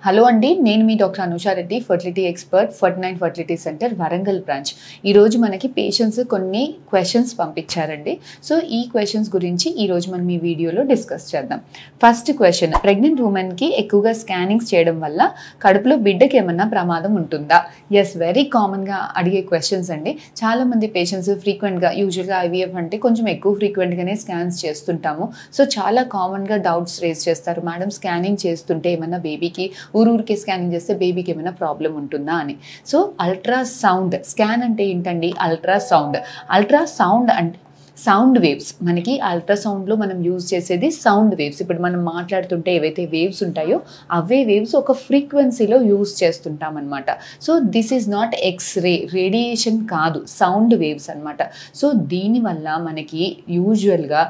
Hello అండి, నేను మీ doctor Anusha Reddy, fertility expert, 49 fertility centre Warangal branch. ఈరోజు మనకి పేషెంట్స్ కొన్ని క్వశ్చన్స్ పంపించారండి. సో ఈ క్వశ్చన్స్ గురించి ఈరోజు మనం ఈ వీడియోలో డిస్కస్ చేద్దాం. ఫస్ట్ క్వశ్చన్, ప్రెగ్నెంట్ ఉమెన్కి ఎక్కువగా స్కానింగ్స్ చేయడం వల్ల కడుపులో బిడ్డకి ఏమన్నా ప్రమాదం ఉంటుందా? ఎస్, వెరీ కామన్గా అడిగే క్వశ్చన్స్ అండి. చాలామంది పేషెంట్స్ ఫ్రీక్వెంట్గా, యూజువల్గా ఐవీఎఫ్ అంటే కొంచెం ఎక్కువ ఫ్రీక్వెంట్గానే స్కాన్స్ చేస్తుంటాము. సో చాలా కామన్గా డౌట్స్ రేస్ చేస్తారు, మేడం స్కానింగ్ చేస్తుంటే ఏమన్నా బేబీకి ఊరికి స్కానింగ్ చేస్తే బేబీకి ఏమైనా ప్రాబ్లం ఉంటుందా అని. సో అల్ట్రాసౌండ్ స్కాన్ అంటే ఏంటండి? అల్ట్రాసౌండ్ అంటే సౌండ్ వేవ్స్. మనకి అల్ట్రాసౌండ్లో మనం యూజ్ చేసేది సౌండ్ వేవ్స్. ఇప్పుడు మనం మాట్లాడుతుంటే ఏవైతే వేవ్స్ ఉంటాయో అవే వేవ్స్ ఒక ఫ్రీక్వెన్సీలో యూజ్ చేస్తుంటాం అనమాట. So this is not x-ray, radiation కాదు, సౌండ్ వేవ్స్ అనమాట. సో దీనివల్ల మనకి యూజువల్గా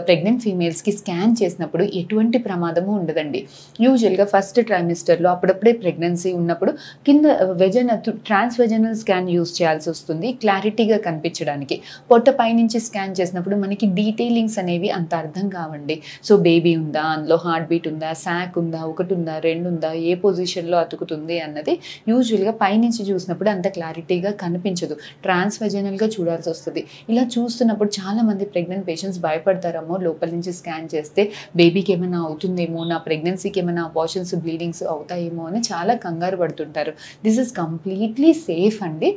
ప్రెగ్నెంట్ ఫీమేల్స్కి స్కాన్ చేసినప్పుడు ఎటువంటి ప్రమాదము ఉండదండి. యూజువల్గా ఫస్ట్ ట్రైమిస్టర్లో అప్పుడప్పుడే ప్రెగ్నెన్సీ ఉన్నప్పుడు కింద ట్రాన్స్వెజనల్ స్కాన్ యూజ్ చేయాల్సి వస్తుంది క్లారిటీగా కనిపించడానికి. పొట్ట పైనుంచి స్కాన్ చేసినప్పుడు మనకి డీటెయిలింగ్స్ అనేవి అంత అర్థం కావండి. సో బేబీ ఉందా, అందులో హార్ట్ బీట్ ఉందా, శాక్ ఉందా, ఒకటి ఉందా, రెండు ఉందా, ఏ పొజిషన్లో అతుకుతుంది అన్నది యూజువల్గా పైనుంచి చూసినప్పుడు అంత క్లారిటీగా కనిపించదు, ట్రాన్స్వెజనల్గా చూడాల్సి వస్తుంది. ఇలా చూస్తున్నప్పుడు చాలామంది ప్రెగ్నెంట్ పేషెంట్స్ భయపడతారేమో, లోపల నుంచి స్కాన్ చేస్తే బేబీకి ఏమైనా అవుతుందేమో, నా ప్రెగ్నెన్సీకి ఏమైనా అబార్షన్స్, బ్లీడింగ్స్ అవుతాయేమో అని చాలా కంగారు పడుతుంటారు. దిస్ ఇస్ కంప్లీట్లీ సేఫ్ అండి.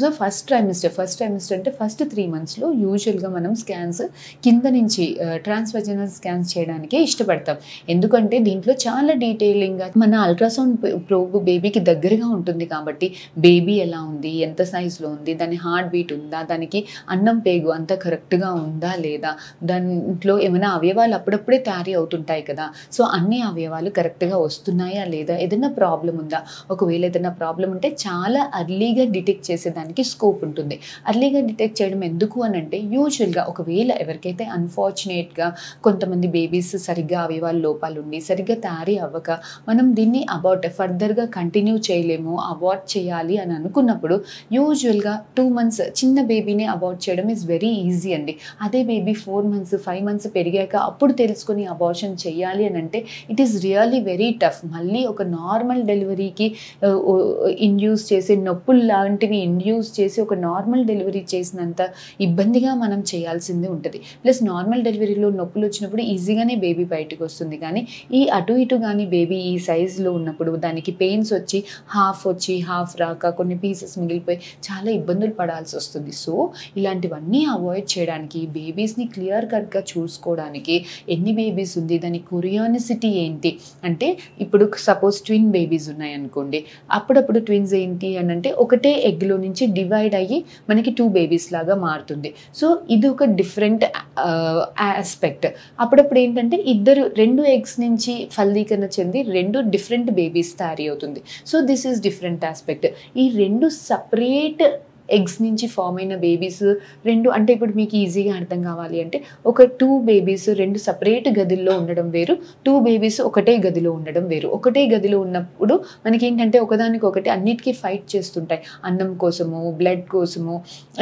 సో ఫస్ట్ ట్రైమిస్టర్ అంటే ఫస్ట్ 3 monthsలో యూజువల్గా మనం స్కాన్స్ కింద నుంచి ట్రాన్స్వెజనల్ స్కాన్స్ చేయడానికే ఇష్టపడతాం. ఎందుకంటే దీంట్లో చాలా డీటెయిలింగ్గా మన అల్ట్రాసౌండ్ ప్రోబ్ బేబీకి దగ్గరగా ఉంటుంది కాబట్టి బేబీ ఎలా ఉంది, ఎంత సైజులో ఉంది, దాని హార్ట్ బీట్ ఉందా, దానికి అన్నం పేగు అంతా కరెక్ట్గా ఉందా లేదా, దాంట్లో ఏమైనా అవయవాలు అప్పుడప్పుడే తయారీ అవుతుంటాయి కదా, సో అన్ని అవయవాలు కరెక్ట్గా వస్తున్నాయా లేదా, ఏదైనా ప్రాబ్లం ఉందా, ఒకవేళ ఏదైనా ప్రాబ్లం ఉంటే చాలా అర్లీగా డిటెక్ట్ చేసేదానికి స్కోప్ ఉంటుంది. అర్లీగా డిటెక్ట్ చేయడం ఎందుకు అని అంటే, యూజువల్గా ఒకవేళ ఎవరికైతే అన్ఫార్చునేట్గా కొంతమంది బేబీస్ సరిగ్గా అవయవాల లోపాలు ఉండి సరిగ్గా తయారీ అవ్వక మనం దీన్ని ఫర్దర్గా కంటిన్యూ చేయలేము, అబార్ట్ చేయాలి అని అనుకున్నప్పుడు యూజువల్గా 2 months చిన్న బేబీని అబార్ట్ చేయడం ఈజ్ వెరీ ఈజీ అండి. అదే బేబీ 4 months 5 months పెరిగాక అప్పుడు తెలుసుకొని అబార్షన్ చేయాలి అని అంటే it is really very tough. మళ్ళీ ఒక నార్మల్ డెలివరీకి ఇండ్యూస్ చేసే నొప్పులు లాంటివి ఇండ్యూస్ చేసి ఒక నార్మల్ డెలివరీ చేసినంత ఇబ్బందిగా మనం చేయాల్సింది ఉంటుంది. ప్లస్ నార్మల్ డెలివరీలో నొప్పులు వచ్చినప్పుడు ఈజీగానే బేబీ బయటకు వస్తుంది, కానీ ఈ అటు ఇటు కానీ బేబీ ఈ సైజులో ఉన్నప్పుడు దానికి పెయిన్స్ వచ్చి హాఫ్ రాక కొన్ని పీసెస్ మిగిలిపోయి చాలా ఇబ్బందులు పడాల్సి వస్తుంది. సో ఇలాంటివన్నీ అవాయిడ్ చేయడానికి, బేబీస్ని క్లియర్ కట్గా చూసుకోవడానికి, ఎన్ని బేబీస్ ఉంది, దాని కొరియానిసిటీ ఏంటి అంటే, ఇప్పుడు సపోజ్ ట్విన్ బేబీస్ ఉన్నాయనుకోండి, అప్పుడప్పుడు ట్విన్స్ ఏంటి అని అంటే ఒకటే ఎగ్లో నుంచి డివైడ్ అయ్యి మనకి 2 babies లాగా మారుతుంది. సో ఇది ఒక డిఫరెంట్ ఆస్పెక్ట్. అప్పుడప్పుడు ఏంటంటే 2 eggs నుంచి ఫలదీకరణ చెంది 2 different బేబీస్ తయారీ అవుతుంది. So this is different aspect. ఈ 2 సపరేట్ ఎగ్స్ నుంచి ఫామ్ అయిన బేబీస్ 2 అంటే, ఇప్పుడు మీకు ఈజీగా అర్థం కావాలి అంటే, ఒక 2 babies 2 సపరేట్ గదుల్లో ఉండడం వేరు, 2 babies ఒకటే గదిలో ఉండడం వేరు. ఒకటే గదిలో ఉన్నప్పుడు మనకేంటంటే ఒకదానికొకటి అన్నిటికీ ఫైట్ చేస్తుంటాయి, అన్నం కోసము, బ్లడ్ కోసము,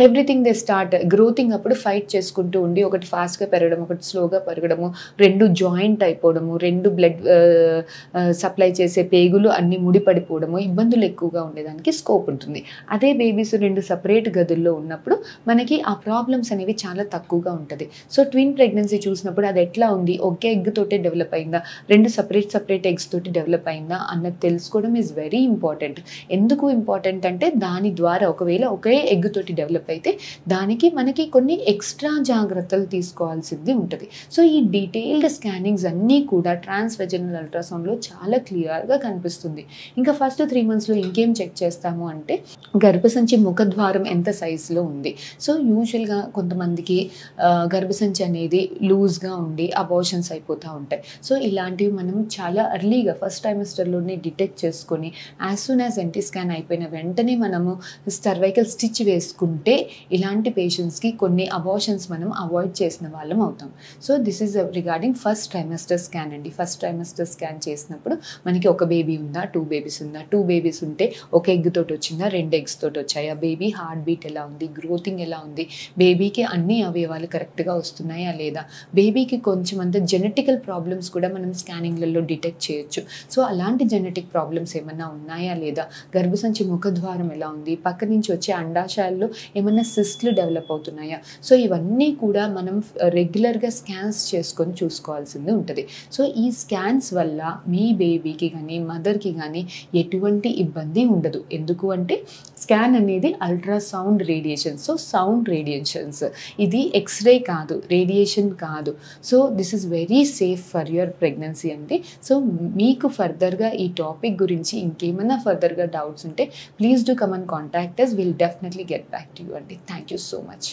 ఎవ్రీథింగ్ దే స్టార్ట్ గ్రోతింగ్ అప్పుడు ఫైట్ చేసుకుంటూ ఉండి ఒకటి ఫాస్ట్గా పెరగడం, ఒకటి స్లోగా పెరగడము, 2 జాయింట్ అయిపోవడము, 2 బ్లడ్ సప్లై చేసే పేగులు అన్ని ముడిపడిపోవడము, ఇబ్బందులు ఎక్కువగా ఉండేదానికి స్కోప్ ఉంటుంది. అదే బేబీస్ 2 సపరేట్ గదుల్లో ఉన్నప్పుడు మనకి ఆ ప్రాబ్లమ్స్ అనేవి చాలా తక్కువగా ఉంటుంది. సో ట్విన్ ప్రెగ్నెన్సీ చూసినప్పుడు అది ఎట్లా ఉంది, ఒకే ఎగ్ తోటే డెవలప్ అయిందా, 2 సపరేట్ ఎగ్స్ తోటి డెవలప్ అయిందా అన్నది తెలుసుకోవడం ఈజ్ వెరీ ఇంపార్టెంట్. ఎందుకు ఇంపార్టెంట్ అంటే, దాని ద్వారా ఒకవేళ ఒకే ఎగ్ తోటి డెవలప్ అయితే దానికి మనకి కొన్ని ఎక్స్ట్రా జాగ్రత్తలు తీసుకోవాల్సింది ఉంటుంది. సో ఈ డీటెయిల్డ్ స్కానింగ్స్ అన్నీ కూడా ట్రాన్స్వెజనల్ అల్ట్రాసౌండ్లో చాలా క్లియర్గా కనిపిస్తుంది. ఇంకా ఫస్ట్ 3 monthsలో ఇంకేం చెక్ చేస్తాము అంటే, గర్భసంచి ముఖద్వారం ఎంత సైజులో ఉంది. సో యూజువల్గా కొంతమందికి గర్భసంచి అనేది లూజ్గా ఉండి అబార్షన్స్ అయిపోతూ ఉంటాయి. సో ఇలాంటివి మనం చాలా అర్లీగా ఫస్ట్ ట్రైమిస్టర్లోనే డిటెక్ట్ చేసుకొని as soon as NT scan అయిపోయిన వెంటనే మనము సర్వైకల్ స్టిచ్ వేసుకుంటే ఇలాంటి పేషెంట్స్కి కొన్ని అబార్షన్స్ మనం అవాయిడ్ చేసిన వాళ్ళం అవుతాం. So this is regarding first trimester scan అండి. ఫస్ట్ ట్రైమిస్టర్ స్కాన్ చేసినప్పుడు మనకి ఒక బేబీ ఉందా, 2 babies ఉందా, 2 babies ఉంటే ఒక ఎగ్ తోటి వచ్చిందా, 2 eggs తోటి వచ్చాయా, బేబీ హార్ట్ బీట్ ఎలా ఉంది, గ్రోతింగ్ ఎలా ఉంది, బేబీకి అన్ని అవయవాలు కరెక్ట్గా వస్తున్నాయా లేదా, బేబీకి కొంచెం అంత జెనెటికల్ ప్రాబ్లమ్స్ కూడా మనం స్కానింగ్లలో డిటెక్ట్ చేయొచ్చు. సో అలాంటి జెనెటిక్ ప్రాబ్లమ్స్ ఏమన్నా ఉన్నాయా లేదా, గర్భసంచి ముఖద్వారం ఎలా ఉంది, పక్క నుంచి వచ్చే అండాశయాల్లో ఏమన్నా సిస్ట్లు డెవలప్ అవుతున్నాయా. సో ఇవన్నీ కూడా మనం రెగ్యులర్గా స్కాన్స్ చేసుకొని చూసుకోవాల్సింది ఉంటుంది. సో ఈ స్కాన్స్ వల్ల మీ బేబీకి కానీ మదర్కి కానీ ఎటువంటి ఇబ్బంది ఉండదు. ఎందుకు అంటే స్కాన్ అనేది ultrasound radiation, so sound radiations, ఇది ఎక్స్రే కాదు, రేడియేషన్ కాదు. So this is very safe for your pregnancy అండి. సో మీకు ఫర్దర్గా ఈ టాపిక్ గురించి ఇంకేమైనా ఫర్దర్గా డౌట్స్ ఉంటే please do come and contact us. Will definitely get back to you అండి. Thank you so much.